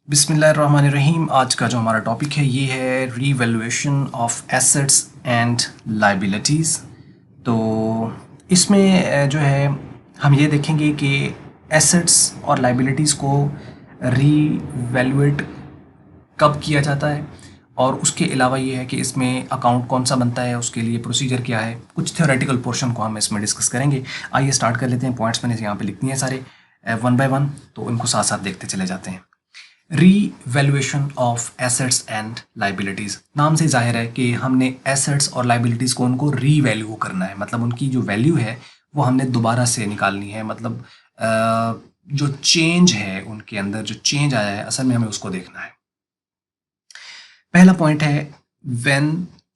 बिस्मिल्लाहिर्रहमानिर्रहीम। आज का जो हमारा टॉपिक है ये है revaluation of assets and liabilities. तो इसमें जो है हम ये देखेंगे कि एसेट्स और लाइबिलिटीज़ को रीवैल्यूएट कब किया जाता है, और उसके अलावा ये है कि इसमें अकाउंट कौन सा बनता है, उसके लिए प्रोसीजर क्या है। कुछ थ्योरेटिकल पोर्शन को हम इसमें डिस्कस करेंगे। आइए स्टार्ट कर लेते हैं। पॉइंट्स मैंने यहाँ पे लिख दिए हैं सारे वन बाय वन, तो इनको साथ साथ देखते चले जाते हैं। Revaluation of assets and liabilities, नाम से जाहिर है कि हमने एसेट्स और लाइबिलिटीज़ को उनको रीवैल्यू करना है, मतलब उनकी जो वैल्यू है वो हमने दोबारा से निकालनी है। मतलब जो चेंज है उनके अंदर, जो चेंज आया है असल में हमें उसको देखना है। पहला पॉइंट है when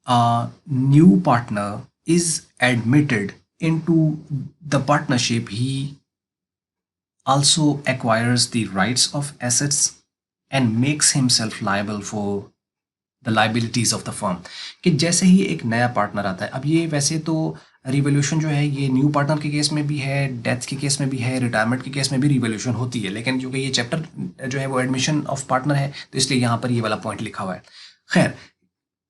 a new partner is admitted into the partnership he also acquires the rights of assets and makes himself liable for the liabilities of the firm। कि जैसे ही एक नया पार्टनर आता है, अब ये वैसे तो रिवोल्यूशन जो है ये न्यू पार्टनर के केस में भी है, डेथ के केस में भी है, रिटायरमेंट के केस में भी रिवोल्यूशन होती है, लेकिन क्योंकि ये चैप्टर जो है वो एडमिशन ऑफ पार्टनर है तो इसलिए यहाँ पर ये वाला पॉइंट लिखा हुआ है। खैर,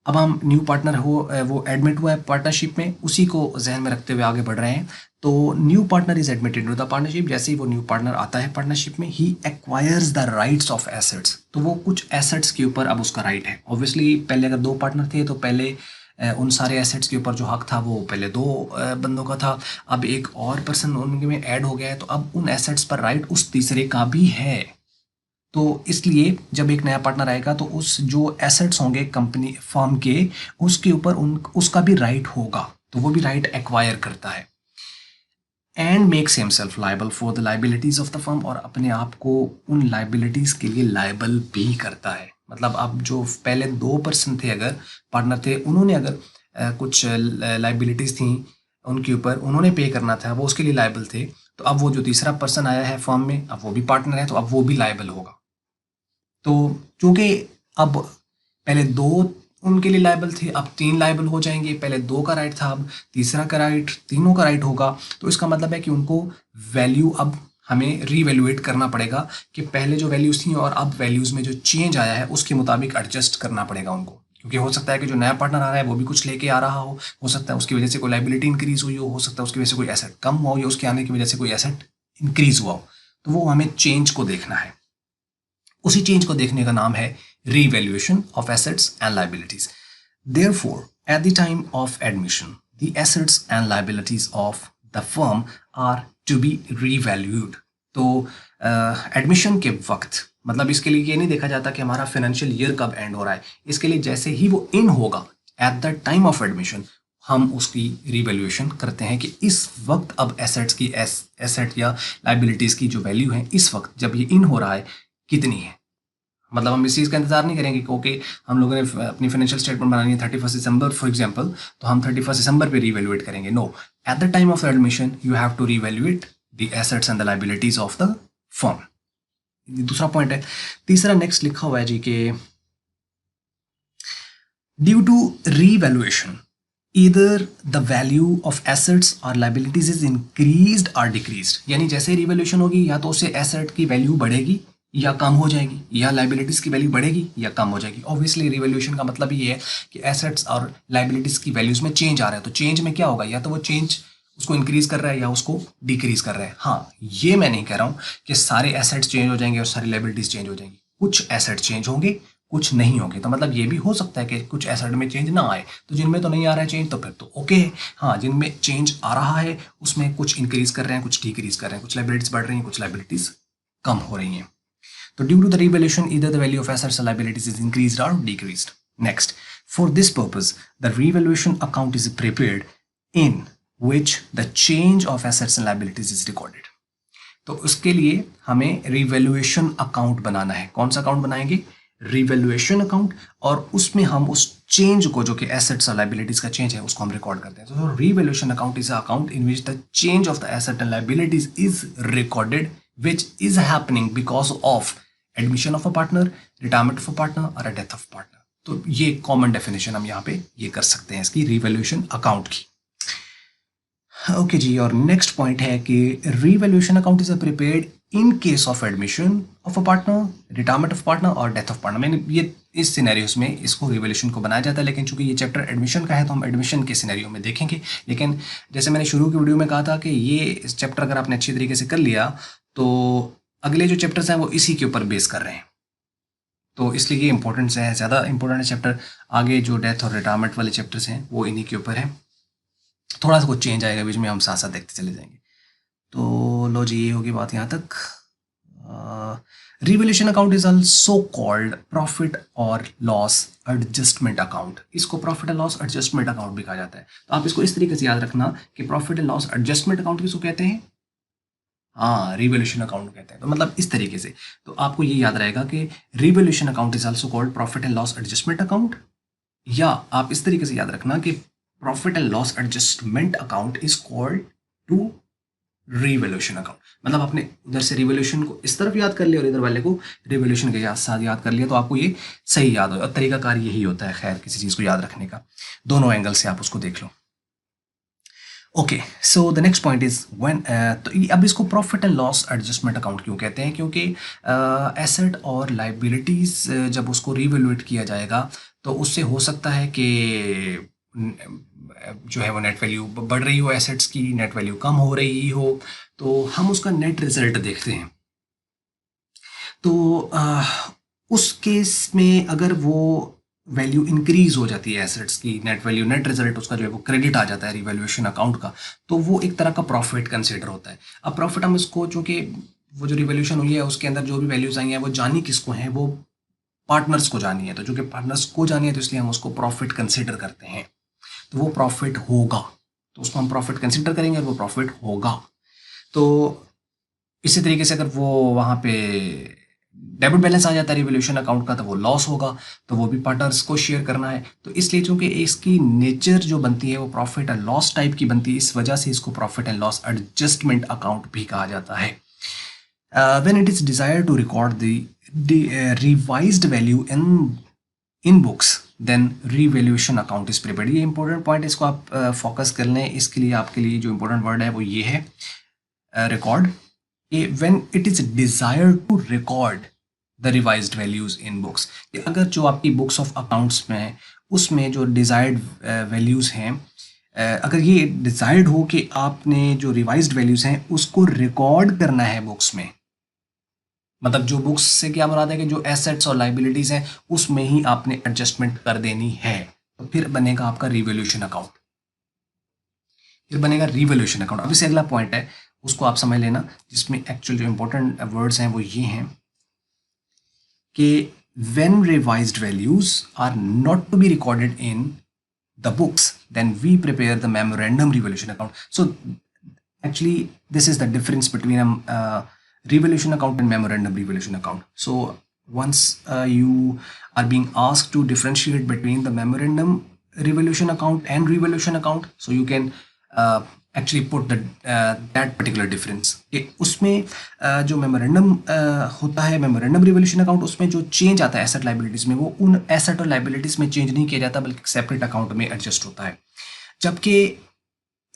अब हम न्यू पार्टनर वो एडमिट हुआ है पार्टनरशिप में, उसी को जहन में रखते हुए आगे बढ़ रहे हैं। तो new partner is admitted to the partnership, जैसे ही वो न्यू पार्टनर आता है पार्टनरशिप में, he acquires the rights of assets. तो वो कुछ एसेट्स के ऊपर अब उसका राइट है। ऑब्वियसली पहले अगर दो पार्टनर थे तो पहले उन सारे एसेट्स के ऊपर जो हक था वो पहले दो बंदों का था। अब एक और पर्सन उनके में ऐड हो गया है, तो अब उन एसेट्स पर राइट उस तीसरे का भी है। तो इसलिए जब एक नया पार्टनर आएगा तो उस जो एसेट्स होंगे कंपनी फर्म के, उसके ऊपर उसका भी राइट होगा, तो वो भी राइट एक्वायर करता है। And makes himself liable for the liabilities of the firm, और अपने आप को उन लाइबिलिटीज के लिए लायबल भी करता है। मतलब अब जो पहले दो पर्सन थे, अगर पार्टनर थे, उन्होंने अगर कुछ लाइबिलिटीज थी उनके ऊपर उन्होंने पे करना था, वो उसके लिए लायबल थे। तो अब वो जो तीसरा पर्सन आया है फर्म में, अब वो भी पार्टनर है, तो अब वो भी लायबल होगा। तो चूंकि अब पहले दो उनके लिए लायबल थे, अब तीन लायबल हो जाएंगे। पहले दो का राइट था, अब तीसरा का राइट, तीनों का राइट होगा। तो इसका मतलब है कि उनको वैल्यू अब हमें रीवैल्यूएट करना पड़ेगा कि पहले जो वैल्यूज थी और अब वैल्यूज में जो चेंज आया है उसके मुताबिक एडजस्ट करना पड़ेगा उनको। क्योंकि हो सकता है कि जो नया पार्टनर आ रहा है वो भी कुछ लेके आ रहा हो सकता है उसकी वजह से कोई लाइबिलिटी इंक्रीज हुई हो सकता है उसकी वजह से कोई एसेट कम हुआ हो, या उसके आने की वजह से कोई एसेट इंक्रीज हुआ हो। तो वो हमें चेंज को देखना है। उसी चेंज को देखने का नाम है revaluation of assets and liabilities. Therefore, at the time of admission, the assets and liabilities of the firm are to be revalued। तो एडमिशन के वक्त, मतलब इसके लिए ये नहीं देखा जाता कि हमारा फाइनेंशियल ईयर कब एंड हो रहा है। इसके लिए जैसे ही वो इन होगा eight the time of admission, हम उसकी रिवैल्यूएशन करते हैं कि इस वक्त अब एसेट्स की एसेट या लाइबिलिटीज़ की जो वैल्यू है इस वक्त जब ये इन हो रहा है कितनी है। मतलब हम इस चीज़ का इंतजार नहीं करेंगे कि ओके हम लोगों ने अपनी फाइनेंशियल स्टेटमेंट बनानी है 31 दिसंबर फॉर एग्जांपल, तो हम 31 दिसंबर पे रीवैल्यूएट करेंगे। No, at the time of admission you have to revaluate the assets and the liabilities of the firm. दूसरा पॉइंट है। तीसरा नेक्स्ट लिखा हुआ है जी के due to revaluation either the value of assets or liabilities is increased or decreased। यानी जैसे रिवैल्यूएशन होगी या तो उससे एसेट की वैल्यू बढ़ेगी या कम हो जाएगी, या लाइबिलिटीज की वैल्यू बढ़ेगी या कम हो जाएगी। ऑब्वियसली रिवैल्यूएशन का मतलब ये है कि एसेट्स और लाइबिलिटीज की वैल्यूज में चेंज आ रहा है। तो चेंज में क्या होगा, या तो वो चेंज उसको इंक्रीज कर रहा है या उसको डिक्रीज कर रहा है। हाँ, ये मैं नहीं कह रहा हूँ कि सारे एसेट्स चेंज हो जाएंगे और सारी लाइबिलिटीज चेंज हो जाएंगी। कुछ एसेट चेंज होंगे, कुछ नहीं होंगे। तो मतलब ये भी हो सकता है कि कुछ एसेट में चेंज ना आए, तो जिनमें तो नहीं आ रहा है चेंज तो फिर तो ओके है। हाँ, जिनमें चेंज आ रहा है उसमें कुछ इंक्रीज कर रहे हैं, कुछ डिक्रीज कर रहे हैं, कुछ लाइबिलिटीज बढ़ रही हैं, कुछ लाइबिलिटीज कम हो रही हैं। So due to the revaluation, either the value of assets or liabilities is increased or decreased. Next, for this purpose, the revaluation account is prepared in which the change of assets and liabilities is recorded। तो उसके लिए हमें revaluation account बनाना है। कौन सा account बनाएंगे? Revaluation account. और उसमें हम उस चेंज को, जो कि एसेट्स और लाइबिलिटीज का चेंज है, उसको हम रिकॉर्ड करते हैं। तो revaluation account is account in which the change of the asset and liabilities is recorded which is happening because of admission of a partner, retirement of a partner or a death of partner। तो ये common definition हम यहाँ पे ये कर सकते हैं इसकी रिवैल्यूएशन अकाउंट की। ओके जी, और नेक्स्ट पॉइंट है कि revaluation account is prepared in case of admission of a partner, retirement of partner और डेथ ऑफ पार्टनर। मैंने ये इस सिनेरियोस में इसको रिवोल्यूशन को बनाया जाता है, लेकिन चूंकि ये चैप्टर एडमिशन का है तो हम एडमिशन के सिनेरियो में देखेंगे। लेकिन जैसे मैंने शुरू की वीडियो में कहा था कि ये चैप्टर अगर आपने अच्छी तरीके से कर लिया तो अगले जो चैप्टर्स हैं वो इसी के ऊपर बेस कर रहे हैं, तो इसलिए ये इंपॉर्टेंट है, ज़्यादा इंपॉर्टेंट है चैप्टर। आगे जो डेथ और रिटायरमेंट वाले चैप्टर्स हैं वो इन्हीं के ऊपर है। थोड़ा सा कुछ चेंज आएगा बीच में, हम साथ साथ देखते चले जाएंगे। तो लो जी, ये होगी बात यहाँ तक। Revolution account is also called profit और लॉस एडजस्टमेंट अकाउंट। इसको profit and loss adjustment account भी कहा जाता है। तो आप इसको इस तरीके से याद रखना कि profit and loss adjustment account किसको कहते हैं? हाँ, रिवोल्यूशन अकाउंट कहते हैं। तो मतलब इस तरीके से तो आपको ये याद रहेगा कि revolution account is also called profit and loss adjustment account, या आप इस तरीके से याद रखना कि profit and loss adjustment account is called to revolution account. मतलब आपने उधर से रिवोल्यूशन को इस तरफ याद कर लिया और इधर वाले को रिवोल्यूशन के साथ याद कर लिया, तो आपको ये सही याद हो। और तरीकाकार यही होता है खैर किसी चीज़ को याद रखने का, दोनों एंगल से आप उसको देख लो। Okay, so the next point is when, तो अब इसको profit and loss adjustment account क्यों कहते हैं? क्योंकि एसेट और लाइबिलिटीज़ जब उसको रिवैल्यूएट किया जाएगा तो उससे हो सकता है कि जो है वो नेट वैल्यू बढ़ रही हो एसेट्स की, नेट वैल्यू कम हो रही हो, तो हम उसका नेट रिजल्ट देखते हैं। तो उस केस में अगर वो वैल्यू इंक्रीज हो जाती है एसेट्स की, नेट वैल्यू, नेट रिजल्ट उसका जो है वो क्रेडिट आ जाता है रिवैल्यूएशन अकाउंट का, तो वो एक तरह का प्रॉफिट कंसिडर होता है। अब प्रॉफिट हम इसको, चूंकि वो जो रिवैल्यूएशन हुई है उसके अंदर जो भी वैल्यूज आई हैं वो जानी किसको है? वो पार्टनर्स को जानी है। तो चूंकि पार्टनर्स को जानी है तो इसलिए हम उसको प्रॉफिट कंसिडर करते हैं। तो वो प्रॉफिट होगा, तो उसको हम प्रॉफिट कंसिडर करेंगे और वो प्रॉफिट होगा। तो इसी तरीके से अगर वो वहाँ पे डेबिट बैलेंस आ जाता है रिवोल्यूशन अकाउंट का तो वो लॉस होगा, तो वो भी पार्टनर्स को शेयर करना है। तो इसलिए चूंकि इसकी नेचर जो बनती है वो प्रॉफिट एंड लॉस टाइप की बनती है, इस वजह से इसको profit and loss adjustment account भी कहा जाता है। When it is desire to record the revised value in books then revaluation account is prepared. ये इंपॉर्टेंट पॉइंट, इसको आप फोकस कर लें। इसके लिए आपके लिए जो इंपॉर्टेंट वर्ड है वो ये है record. When it is desire to record the revised values in books, अगर जो आपकी बुक्स ऑफ अकाउंट्स में उसमें जो डिजायर्ड वैल्यूज हैं, अगर ये डिजायर्ड हो कि आपने जो रिवाइज्ड वैल्यूज हैं उसको रिकॉर्ड करना है बुक्स में, मतलब जो बुक्स से क्या मुराद है कि जो एसेट्स और लाइबिलिटीज हैं उसमें ही आपने एडजस्टमेंट कर देनी है, तो फिर बनेगा आपका रिवैल्यूएशन अकाउंट, फिर बनेगा रिवैल्यूएशन अकाउंट। अब इससे अगला पॉइंट है उसको आप समझ लेना, जिसमें एक्चुअल जो इंपॉर्टेंट वर्ड्स हैं वो ये हैं कि when revised values are not to be recorded in the books then we prepare the memorandum revaluation account. So actually this is the difference between a revaluation account and memorandum revaluation account. So once you are being asked to differentiate between the memorandum revaluation account and revaluation account, so you can actually put that particular difference कि उसमें जो memorandum होता है, memorandum revaluation account, उसमें जो change आता है asset liabilities में वो उन एसेट और लाइबिलिटीज़ में चेंज नहीं किया जाता बल्कि सेपरेट अकाउंट में एडजस्ट होता है। जबकि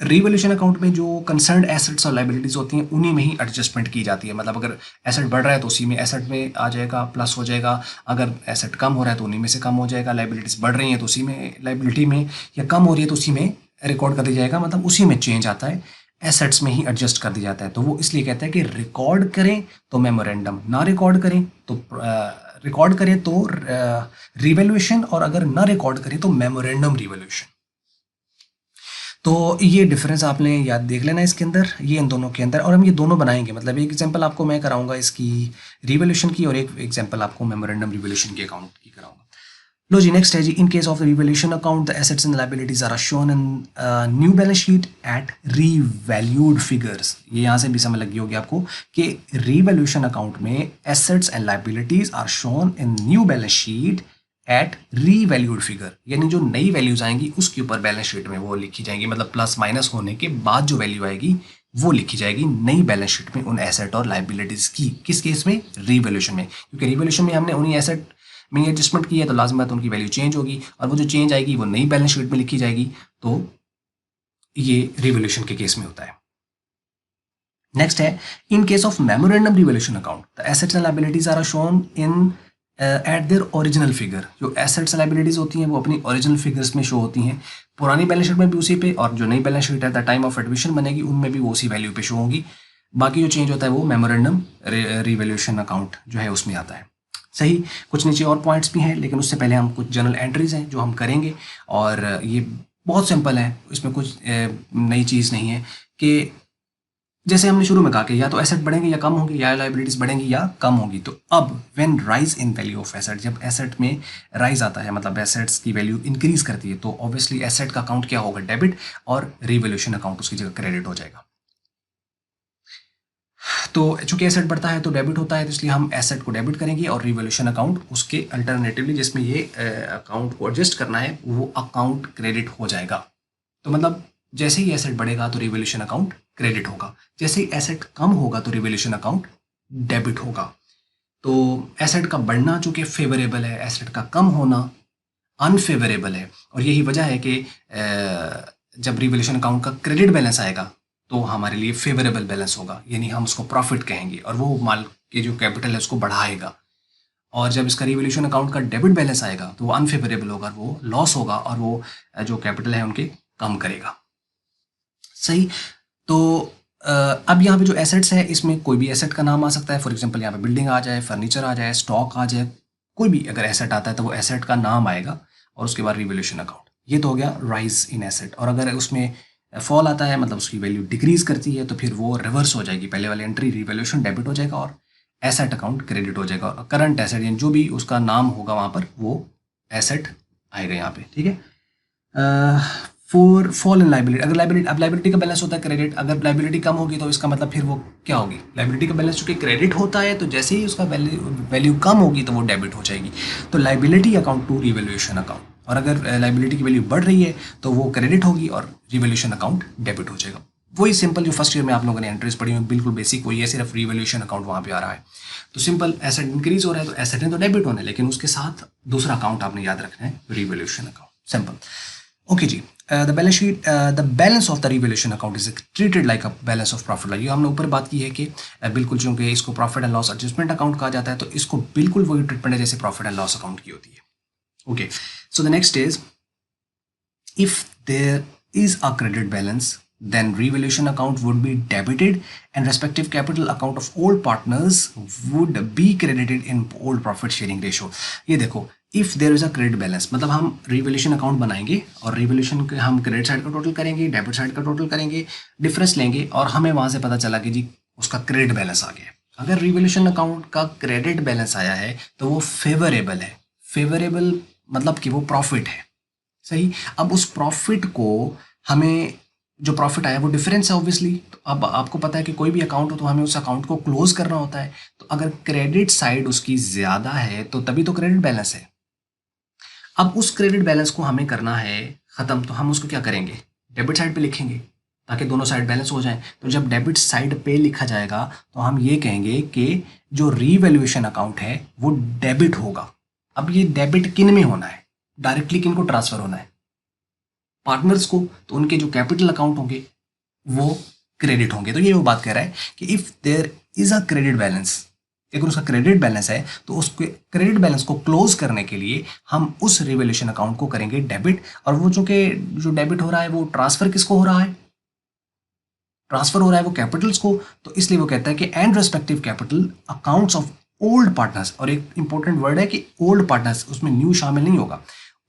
रिवोल्यूशन अकाउंट में जो कंसर्न एसेट्स और लाइबिलिटीज़ होती हैं उन्हीं में ही एडजस्टमेंट की जाती है। मतलब अगर एसेट बढ़ रहा है तो उसी में एसेट में आ जाएगा, प्लस हो जाएगा। अगर एसेट कम हो रहा है तो उन्हीं में से कम हो जाएगा। लाइबिलिटीज़ बढ़ रही हैं तो उसी में, लाइबिलिटी में या कम हो रही है तो उसी में रिकॉर्ड कर दिया जाएगा, मतलब उसी में चेंज आता है, एसेट्स में ही एडजस्ट कर दिया जाता है। तो वो इसलिए कहते हैं कि रिकॉर्ड करें तो मेमोरेंडम, ना रिकॉर्ड करें तो रिकॉर्ड करें तो रिवैल्यूएशन, और अगर ना रिकॉर्ड करें तो मेमोरेंडम रिवैल्यूएशन। तो ये डिफरेंस आपने याद देख लेना इसके अंदर, ये इन दोनों के अंदर, और हम ये दोनों बनाएंगे। मतलब एक एग्जांपल आपको मैं कराऊंगा इसकी रिवैल्यूएशन की और एक एग्जांपल आपको मेमोरेंडम रिवैल्यूएशन के अकाउंट की कराऊंगा। लो जी, नेक्स्ट है जी, in case of revaluation account the assets and liabilities are shown in new balance sheet at revalued figures. ये यहाँ से भी समझ लगी होगी आपको कि रिवैल्यूएशन अकाउंट में assets and liabilities are shown in new balance sheet at revalued figure, यानी जो नई वैल्यूज आएंगी उसके ऊपर बैलेंस शीट में वो लिखी जाएंगी। मतलब प्लस माइनस होने के बाद जो वैल्यू आएगी वो लिखी जाएगी नई बैलेंस शीट में उन एसेट और लायबिलिटीज की। किस केस में? रिवैल्यूएशन में। क्योंकि रिवैल्यूएशन में हमने उन्हीं एसेट में एडजस्टमेंट की है तो लाजमी बात उनकी वैल्यू चेंज होगी, और वो जो चेंज आएगी वो नई बैलेंस शीट में लिखी जाएगी। तो ये रिवैल्यूएशन के केस में होता है। नेक्स्ट है in case of memorandum revaluation account the assets and liabilities are shown in at their original figure. जो एसेट्स लायबिलिटीज होती हैं वो अपनी ओरिजिनल फिगर्स में शो होती हैं, पुरानी बैलेंस शीट में भी उसी पे, और जो नई बैलेंस शीट है द टाइम ऑफ एडमिशन बनेगी उनमें भी वो उसी वैल्यू पे शो होगी। बाकी जो चेंज होता है वो मेमोरेंडम रिवोल्यूशन अकाउंट जो है उसमें आता है। सही, कुछ नीचे और पॉइंट्स भी हैं, लेकिन उससे पहले हम कुछ जनरल एंट्रीज हैं जो हम करेंगे, और ये बहुत सिंपल है, इसमें कुछ नई चीज़ नहीं है कि जैसे हमने शुरू में कहा कि या तो एसेट बढ़ेंगे या कम होंगे, या लायबिलिटीज बढ़ेंगी या कम होगी। तो अब when rise in value of asset, जब एसेट में राइज आता है मतलब एसेट्स की वैल्यू इंक्रीज करती है, तो ऑब्वियसली एसेट का अकाउंट क्या होगा, डेबिट, और रिवोल्यूशन अकाउंट उसकी जगह क्रेडिट हो जाएगा। तो चूंकि एसेट बढ़ता है तो डेबिट होता है, तो इसलिए हम एसेट को डेबिट करेंगे और रिवोल्यूशन अकाउंट उसके अल्टरनेटिवली जिसमें ये अकाउंट को एडजस्ट करना है वो अकाउंट क्रेडिट हो जाएगा। तो मतलब जैसे ही एसेट बढ़ेगा तो रिवोल्यूशन अकाउंट क्रेडिट होगा, जैसे ही एसेट कम होगा तो रिवोल्यूशन अकाउंट डेबिट होगा। तो एसेट का बढ़ना चूंकि फेवरेबल है, एसेट का कम होना अनफेवरेबल है, और यही वजह है कि जब रिवोल्यूशन अकाउंट का क्रेडिट बैलेंस आएगा तो हमारे लिए फेवरेबल बैलेंस होगा, यानी हम उसको प्रॉफिट कहेंगे और वो माल के जो कैपिटल है उसको बढ़ाएगा। और जब इसका रिवोल्यूशन अकाउंट का डेबिट बैलेंस आएगा तो वो अनफेवरेबल होगा, वो लॉस होगा, और वो जो कैपिटल है उनके कम करेगा। सही, तो अब यहाँ पे जो एसेट्स है इसमें कोई भी एसेट का नाम आ सकता है। फॉर एग्जांपल यहाँ पे बिल्डिंग आ जाए, फर्नीचर आ जाए, स्टॉक आ जाए, कोई भी अगर एसेट आता है तो वो एसेट का नाम आएगा और उसके बाद रिवोल्यूशन अकाउंट। ये तो हो गया राइज इन एसेट। और अगर उसमें फॉल आता है मतलब उसकी वैल्यू डिक्रीज करती है तो फिर वो रिवर्स हो जाएगी, पहले वाली एंट्री रिवोल्यूशन डेबिट हो जाएगा और एसेट अकाउंट क्रेडिट हो जाएगा, और करंट एसेट यानी जो भी उसका नाम होगा वहाँ पर वो एसेट आएगा यहाँ पे। ठीक है। फॉर फॉल इन लाइबिलिटी, अगर लाइबिलिटी, अब लाइबिलिटी का बैलेंस होता है क्रेडिट, अगर लाइबिलिटी कम होगी तो इसका मतलब फिर वो क्या होगी, लाइबिलिटी का बैलेंस चूंकि क्रेडिट होता है तो जैसे ही उसका वैल्यू कम होगी तो वो डेबिट हो जाएगी। तो liability account to revolution account, और अगर लाइबिलिटी की वैल्यू बढ़ रही है तो वो क्रेडिट होगी और रिवोल्यूशन अकाउंट डेबिट हो जाएगा। वही सिंपल जो फर्स्ट ईयर में आप लोगों ने एंट्रीज पढ़ी हुई, बिल्कुल बेसिक वही है, सिर्फ रिवोल्यूशन अकाउंट वहाँ पे आ रहा है। तो सिंपल एसेट इंक्रीज हो रहा है तो एसेट ने तो डेबिट होना है, लेकिन उसके साथ दूसरा अकाउंट आपने याद रखना है, रिवोल्यूशन अकाउंट। सिंपल। ओके जी, the balance sheet, the balance of the revaluation account is treated like a balance of profit. ये हमने ऊपर बात की है कि बिल्कुल चूंकि इसको profit and loss adjustment account कहा जाता है तो इसको बिल्कुल वही ट्रीटमेंट है जैसे प्रॉफिट एंड लॉस अकाउंट की होती है। Okay, so the next is if there is a credit balance then revaluation account would be debited and respective capital account of all partners would be credited in all profit sharing ratio। ये देखो, if there is a credit balance मतलब हम revaluation account बनाएंगे और revaluation के हम credit side का total करेंगे, डेबिट साइड का टोटल करेंगे, डिफरेंस लेंगे और हमें वहां से पता चला कि जी उसका क्रेडिट बैलेंस आ गया। अगर रिवोल्यूशन अकाउंट का क्रेडिट बैलेंस आया है तो वो फेवरेबल है। फेवरेबल मतलब कि वो प्रॉफिट है। सही, अब उस प्रॉफिट को हमें, जो प्रॉफिट आया वो डिफरेंस है ऑब्वियसली। तो अब आपको पता है कि कोई भी अकाउंट हो तो हमें उस अकाउंट को क्लोज करना होता है। तो अगर क्रेडिट साइड उसकी ज्यादा है तो तभी तो क्रेडिट बैलेंस है। अब उस क्रेडिट बैलेंस को हमें करना है खत्म, तो हम उसको क्या करेंगे, डेबिट साइड पे लिखेंगे ताकि दोनों साइड बैलेंस हो जाए। तो जब डेबिट साइड पे लिखा जाएगा तो हम ये कहेंगे कि जो रीवैल्यूएशन अकाउंट है वो डेबिट होगा। अब ये डेबिट किन में होना है, डायरेक्टली किन को ट्रांसफर होना है, पार्टनर्स को, तो उनके जो कैपिटल अकाउंट होंगे वो क्रेडिट होंगे। तो ये वो बात कह रहा है कि if there is a credit balance, अगर उसका क्रेडिट बैलेंस है तो उसके क्रेडिट बैलेंस को क्लोज करने के लिए हम उस रिवैल्यूएशन अकाउंट को करेंगे डेबिट। और वो चूंकि जो डेबिट हो रहा है वो ट्रांसफर किसको हो रहा है, ट्रांसफर हो रहा है वो कैपिटल्स को, तो इसलिए वो कहता है कि and respective capital accounts of old partners, और एक इंपॉर्टेंट वर्ड है कि ओल्ड पार्टनर्स, उसमें न्यू शामिल नहीं होगा,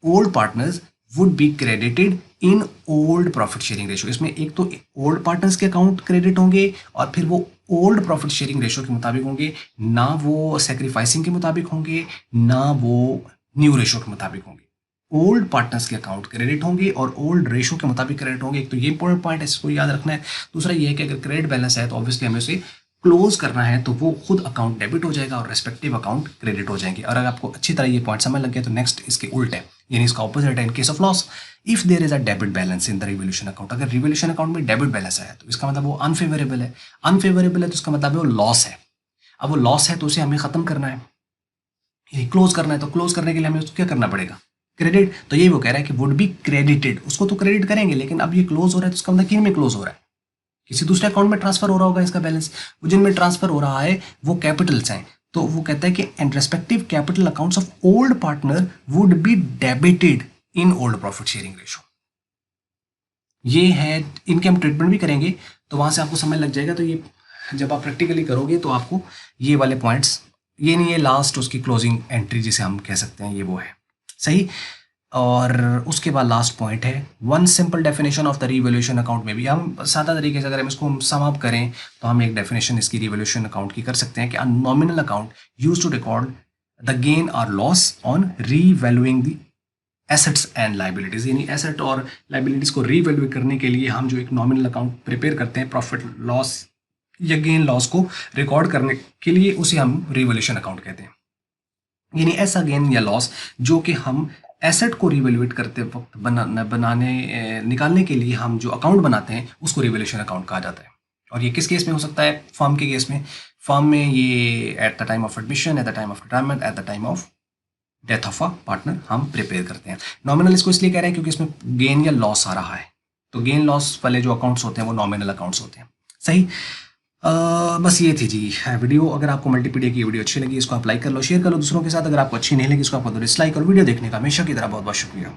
old partners would be credited in old profit sharing ratio. इसमें एक तो ओल्ड पार्टनर्स के अकाउंट क्रेडिट होंगे और फिर वो ओल्ड प्रॉफिट शेयरिंग रेशियो के मुताबिक होंगे, ना वो सेक्रीफाइसिंग के मुताबिक होंगे, ना वो न्यू रेशियो के मुताबिक होंगे। ओल्ड पार्टनर्स के अकाउंट क्रेडिट होंगे और ओल्ड रेशियो के मुताबिक क्रेडिट होंगे। एक तो ये इंपॉर्टेंट पॉइंट है, इसको याद रखना है। दूसरा ये है कि अगर क्रेडिट बैलेंस है तो ऑब्वियसली हमें उसे क्लोज करना है, तो वो खुद अकाउंट डेबिट हो जाएगा और रेस्पेक्टिव अकाउंट क्रेडिट हो जाएंगे। और अगर आपको अच्छी तरह ये पॉइंट समझ लग गया तो नेक्स्ट इसके उल्ट है, यानी इसका ऑपोजिट है in case of loss. If there is a debit balance in the revaluation account, अगर रिवैल्यूएशन अकाउंट में डेबिट बैलेंस आया तो इसका मतलब वो अनफेवरेबल है। अनफेवरेबल है तो इसका मतलब है वो लॉस है। अब वो लॉस है तो उसे हमें खत्म करना है, क्लोज करना है। तो क्लोज करने के लिए हमें उसको क्या करना पड़ेगा, क्रेडिट। तो यही वो कह रहा है कि वुड बी क्रेडिटेड, उसको तो क्रेडिट करेंगे, लेकिन अब ये क्लोज हो रहा है तो उसका मतलब किन में क्लोज हो रहा है, किसी दूसरे अकाउंट में ट्रांसफर हो रहा होगा इसका बैलेंस, वो जिनमें ट्रांसफर हो रहा है वो कैपिटल्स हैं, तो वो कहता है कि and respective capital accounts of old partner would be debited in old profit sharing ratio. ये है, इनके हम ट्रीटमेंट भी करेंगे तो वहां से आपको समझ लग जाएगा। तो ये जब आप प्रैक्टिकली करोगे तो आपको ये वाले पॉइंट्स, ये नहीं है लास्ट उसकी क्लोजिंग एंट्री जिसे हम कह सकते हैं, ये वो है सही। और उसके बाद लास्ट पॉइंट है one simple definition of the revaluation account में भी हम सादा तरीके से अगर हम इसको सम अप करें तो हम एक डेफिनेशन इसकी रिवैल्यूएशन अकाउंट की कर सकते हैं कि nominal account used to record the gain और loss on revaluing the assets and liabilities, यानी एसेट और लाइबिलिटीज को रीवैल्यू करने के लिए हम जो एक नॉमिनल अकाउंट प्रिपेयर करते हैं प्रॉफिट लॉस या गेन लॉस को रिकॉर्ड करने के लिए, उसे हम रिवैल्यूएशन अकाउंट कहते हैं। यानी ऐसा गेन या लॉस जो कि हम एसेट को रिवैल्यूएट करते वक्त निकालने के लिए हम जो अकाउंट बनाते हैं उसको रिवैल्यूएशन अकाउंट कहा जाता है। और ये किस केस में हो सकता है? फर्म के केस में। फर्म में ये eight the time of admission, eight the time of retirement, eight the time of death of a partner हम प्रिपेयर करते हैं। नॉमिनल इसको इसलिए कह रहे हैं क्योंकि इसमें गेन या लॉस आ रहा है, तो गेन लॉस वाले जो अकाउंट्स होते हैं वो नॉमिनल अकाउंट्स होते हैं। सही। बस ये थी जी वीडियो। अगर आपको मल्टीपीडिया की वीडियो अच्छी लगी इसको आप लाइक कर लो, शेयर कर लो दूसरों के साथ। अगर आपको अच्छी नहीं लगी इसको आप डिसलाइक और वीडियो देखने का हमेशा की तरह बहुत बहुत शुक्रिया।